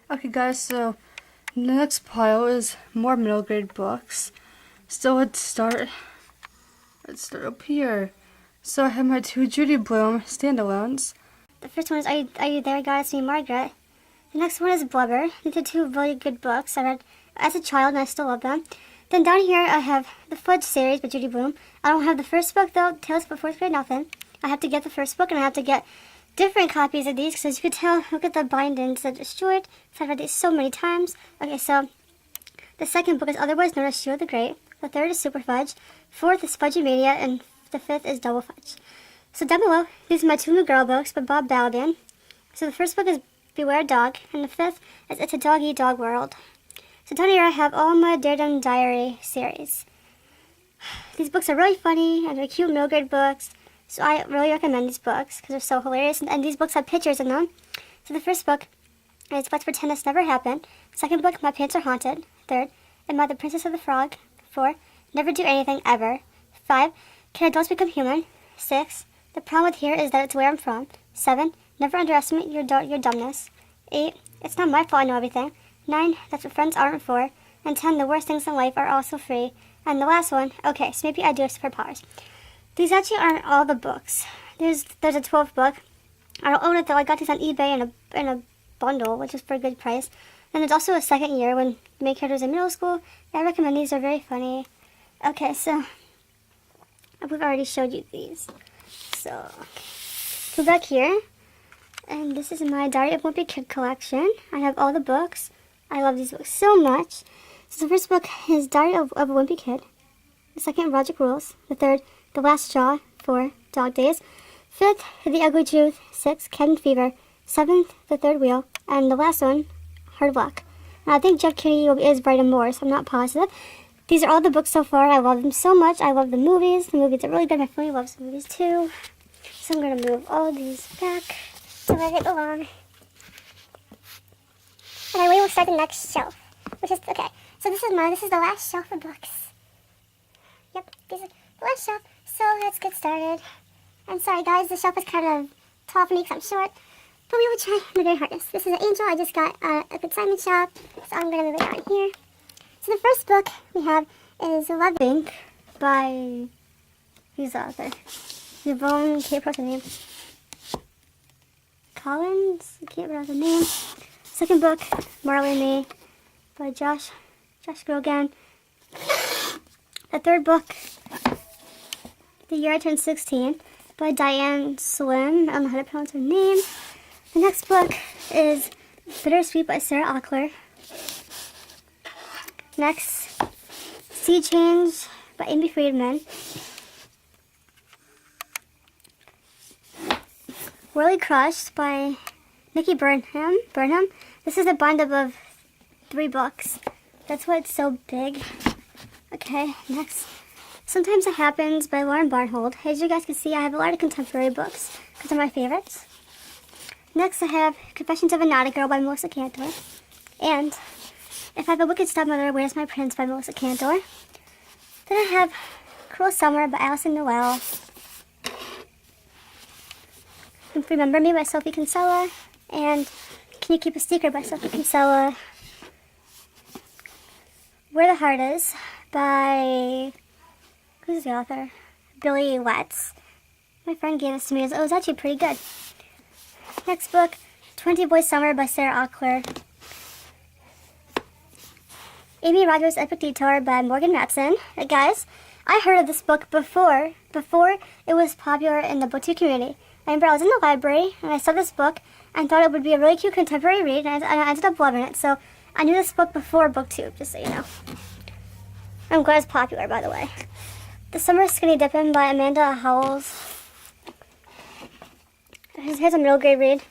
Okay guys, so the next pile is more middle grade books. So let's start up here. So I have my two Judy Blume standalones. The first one is Are You There, God? It's Me, Margaret. The next one is Blubber. These are two really good books I read as a child and I still love them. Then down here I have the Fudge series by Judy Blume. I don't have the first book though, Tales for Fourth Grade Nothing. I have to get the first book and I have to get different copies of these because as you can tell, look at the bindings that are destroyed. So I've read these so many times. Okay, so the second book is otherwise known as Sheila the Great. The third is Super Fudge. Fourth is Fudgy Mania, and the fifth is Double Fudge. So down below, these are my two new girl books by Bob Balaban. So the first book is Beware Dog, and the fifth is It's a Dog-Eat-Dog World. So down here I have all my Daredevil Diary series. These books are really funny, and they're cute middle grade books. So I really recommend these books because they're so hilarious, and these books have pictures in them. So the first book is Let's Pretend This Never Happened. Second book, My Pants Are Haunted. Third, Am I the Princess of the Frog? 4, Never Do Anything Ever. 5, Can Adults Become Human? 6, The Problem with Here is that it's where I'm from. 7, Never underestimate your dumbness. 8, It's not my fault I know everything. 9, That's what friends aren't for. And 10, The worst things in life are also free. And the last one, okay, so maybe I do have superpowers. These actually aren't all the books. There's a 12th book. I don't own it though. I got these on eBay in a bundle, which is for a good price. And there's also a second year when the main character's in middle school. I recommend these. They're very funny. Okay, so we've already showed you these. So go back here. And this is my Diary of a Wimpy Kid collection. I have all the books. I love these books so much. So the first book is Diary of a Wimpy Kid. The second, Logic Rules. The third, The Last Straw. 4, Dog Days. Fifth, The Ugly Truth. 6, Cabin Fever. 7th, The Third Wheel. And the last one, Hard Luck. Now, I think Jeff Kinney is writing more, so I'm not positive. These are all the books so far. I love them so much. I love the movies. The movies are really good. My family loves the movies too. So I'm going to move all these back to where they belong. And I will start the next shelf, which is, okay. So this is the last shelf of books. Yep, this is the last shelf. So let's get started. I'm sorry guys, the shelf is kind of tall for me because I'm short. But we will try my very hardest. This is an Angel I just got at a consignment shop. So I'm going to move it down here. So the first book we have is Love Inc. by, who's the author? Yvonne, can't pronounce the name. Collins, I can't pronounce the name. Second book, Marley and Me by Josh Grogan. The third book, The Year I Turned 16 by Diane Slim. I don't know how to pronounce her name. The next book is Bittersweet by Sarah Auckler. Next, Sea Change by Amy Friedman. Really Crushed by Nikki Burnham. This is a bind-up of 3 books. That's why it's so big. Okay, next. Sometimes It Happens by Lauren Barnhold. As you guys can see, I have a lot of contemporary books because they're my favorites. Next, I have Confessions of a Naughty Girl by Melissa Cantor. And If I Have a Wicked Stepmother, Where's My Prince by Melissa Cantor. Then I have Cruel Summer by Alison Noel. Remember Me by Sophie Kinsella. And Can You Keep a Secret by Sophie Kinsella. Where the Heart Is by, who's the author? Billy Watts. My friend gave this to me. It was actually pretty good. Next book, 20 Boys Summer by Sarah Auckler. Amy Rogers' Epic Detour by Morgan Matson. Guys, I heard of this book before it was popular in the booktube community. I remember I was in the library and I saw this book and thought it would be a really cute contemporary read, and I ended up loving it. So I knew this book before booktube, just so you know. I'm glad it's popular, by the way. The Summer Skinny Dippin' by Amanda Howells. Here's a middle grade read.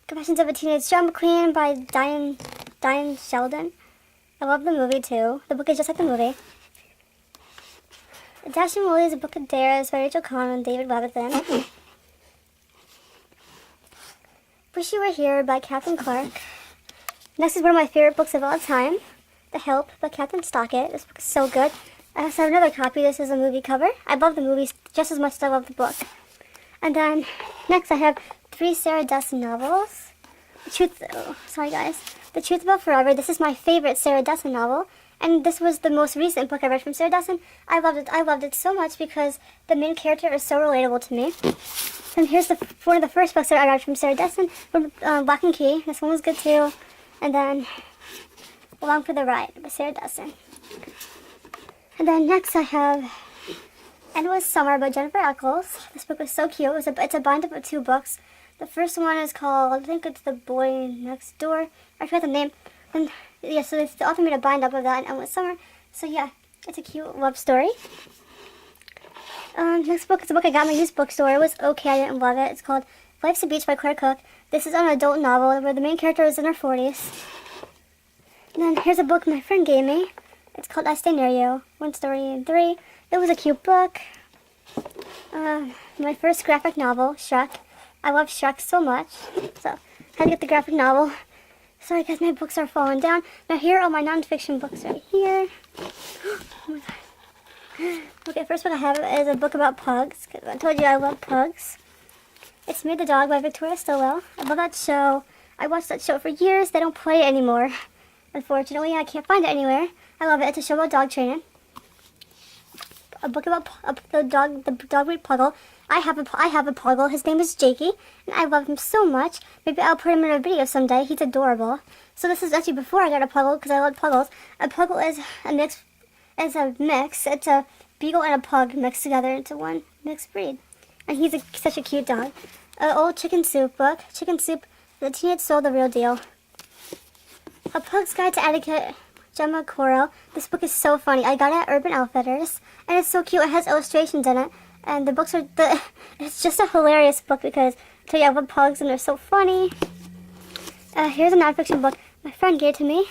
Confessions of a Teenage Drama Queen by Diane Sheldon. I love the movie too. The book is just like the movie. Dashing Willie's A Book of Dares by Rachel Cohn and David Levithan. Wish You Were Here by Catherine Clark. Next is one of my favorite books of all time, The Help by Catherine Stockett. This book is so good. I also have another copy. This is a movie cover. I love the movies just as much as I love the book. And then next I have 3 Sarah Dessen novels. sorry guys. The Truth About Forever. This is my favorite Sarah Dessen novel. And this was the most recent book I read from Sarah Dessen. I loved it. I loved it so much because the main character is so relatable to me. And here's one of the first books that I read from Sarah Dessen, Lock and Key. This one was good too. And then Along for the Ride by Sarah Dessen. And then next I have Endless Summer by Jennifer Eccles. This book was so cute. It's a bind up of 2 books. The first one is called, I think it's The Boy Next Door. I forgot the name. And yeah, so the author made a bind up of that in Endless Summer. So yeah, it's a cute love story. Next book is a book I got in my used bookstore. It was okay, I didn't love it. It's called Life's a Beach by Claire Cook. This is an adult novel where the main character is in her 40s. And then here's a book my friend gave me. It's called I Stay Near You, 1 story in 3. It was a cute book. My first graphic novel, Shrek. I love Shrek so much, so I had to get the graphic novel. Sorry guys, my books are falling down. Now here are all my nonfiction books right here. Oh my god. Okay, first book I have is a book about pugs, because I told you I love pugs. It's Me the Dog by Victoria Stilwell. I love that show. I watched that show for years. They don't play it anymore. Unfortunately, I can't find it anywhere. I love it. It's a show about dog training. A book about the dog breed Puggle. I have a Puggle. His name is Jakey, and I love him so much. Maybe I'll put him in a video someday. He's adorable. So this is actually before I got a Puggle, because I love Puggles. A Puggle is a mix. It's a beagle and a pug mixed together into one mixed breed, and he's such a cute dog. An old Chicken Soup book. Chicken Soup, The Teenage Soul, The Real Deal. A Pug's Guide to Etiquette. Gemma Correll. This book is so funny. I got it at Urban Outfitters, and it's so cute. It has illustrations in it, and the books are it's just a hilarious book because I tell you I love pugs and they're so funny. Here's a nonfiction book my friend gave to me.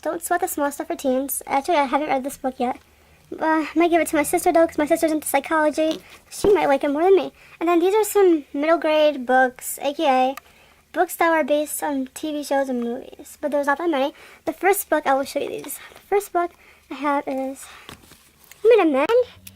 Don't Sweat the Small Stuff for Teens. Actually, I haven't read this book yet. I might give it to my sister though, because my sister's into psychology. She might like it more than me. And then these are some middle grade books, aka books that are based on TV shows and movies, but there's not that many. The first book, I will show you these. The first book I have is Minutemen.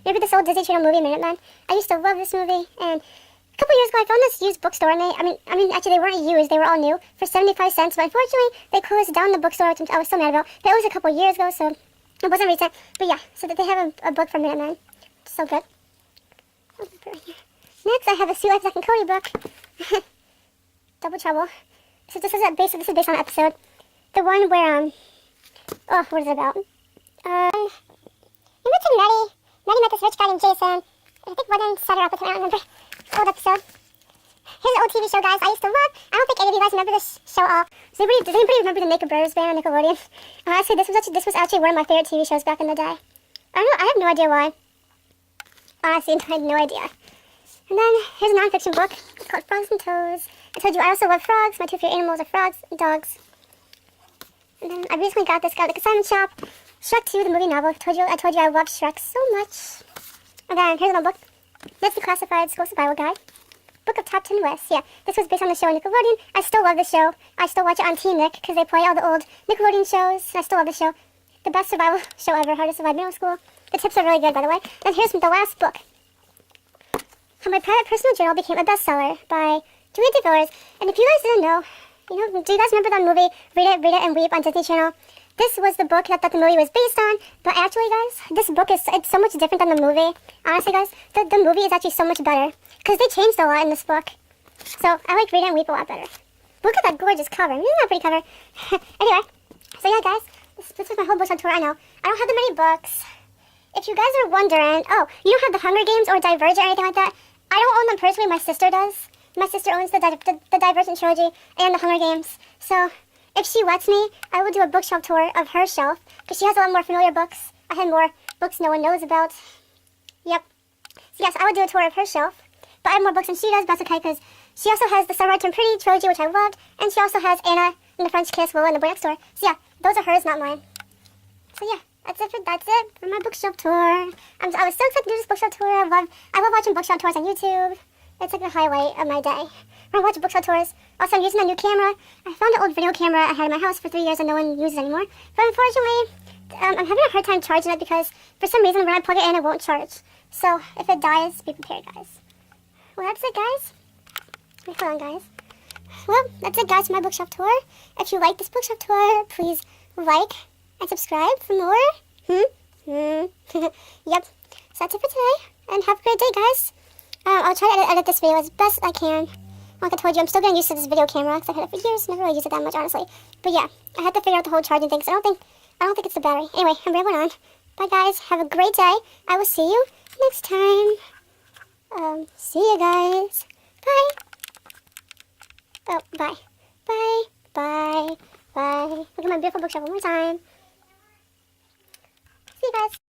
Maybe this old Disney Channel movie, Minutemen. I used to love this movie, and a couple years ago I found this used bookstore, and actually they weren't used, they were all new, for 75 cents, but unfortunately they closed down the bookstore, which I was so mad about. But it was a couple years ago, so it wasn't recent. But yeah, so that they have a book from Minutemen. It's so good. Next I have a Sue Life Zack and Cody book. Double Trouble. So this is based on an episode. The one where what is it about? Remember Maddie? Maddie met this rich guy named Jason. I think one set her up with him, I don't remember. Old episode. Here's an old TV show, guys. I used to love. I don't think any of you guys remember this show at all. Does anybody remember the Naked Brothers band on Nickelodeon? Honestly, this was actually one of my favorite TV shows back in the day. I have no idea why. Honestly, I had no idea. And then here's a nonfiction book. It's called Frogs and Toads. I told you I also love frogs. My 2 favorite animals are frogs and dogs. And then I recently got this guy at the consignment shop. Shrek 2, the movie novel. I told you I love Shrek so much. And then here's another book. This is the Classified School Survival Guide. Book of Top 10 Lists. Yeah, this was based on the show on Nickelodeon. I still love the show. I still watch it on Team Nick because they play all the old Nickelodeon shows. I still love the show. The best survival show ever. How to Survive Middle School. The tips are really good, by the way. Then here's the last book. How My Private Personal Journal Became a Bestseller by Julia DeVillers. And if you guys didn't know, do you guys remember that movie, Read It and Weep on Disney Channel? This was the book that the movie was based on, but actually, guys, this book it's so much different than the movie. Honestly, guys, the movie is actually so much better, because they changed a lot in this book. So, I like Read It and Weep a lot better. Look at that gorgeous cover. Isn't that a pretty cover? Anyway, so yeah, guys, this was my whole bookshop tour. I know. I don't have that many books. If you guys are wondering, oh, you don't have the Hunger Games or Divergent or anything like that, I don't own them personally, my sister does. My sister owns the Divergent trilogy and the Hunger Games. So, if she lets me, I will do a bookshelf tour of her shelf, because she has a lot more familiar books. I had more books no one knows about. Yep. So yes, I would do a tour of her shelf. But I have more books than she does, but that's okay, because she also has the Sunrise Turned Pretty trilogy, which I loved, and she also has Anna and the French Kiss, Willow, and the Boy Next Door. So yeah, those are hers, not mine. So yeah, that's it for my bookshelf tour. I was so excited to do this bookshelf tour. I love watching bookshelf tours on YouTube. It's like the highlight of my day. When I watch bookshelf tours. Also, I'm using a new camera. I found an old video camera I had in my house for 3 years and no one uses it anymore. But unfortunately, I'm having a hard time charging it because for some reason when I plug it in, it won't charge. So if it dies, be prepared, guys. Well, that's it, guys. Hold on, guys. well, that's it, guys, for my bookshelf tour. If you like this bookshelf tour, please like and subscribe for more. Yep. So that's it for today, and have a great day, guys. I'll try to edit this video as best I can. Like I told you, I'm still getting used to this video camera because I've had it for years. Never really used it that much, honestly. But yeah, I had to figure out the whole charging thing. So I don't think it's the battery. Anyway, I'm rambling on. Bye, guys. Have a great day. I will see you next time. See you guys. Bye. Oh, bye. Bye. Bye. Bye. Look at my beautiful bookshelf one more time. See you guys.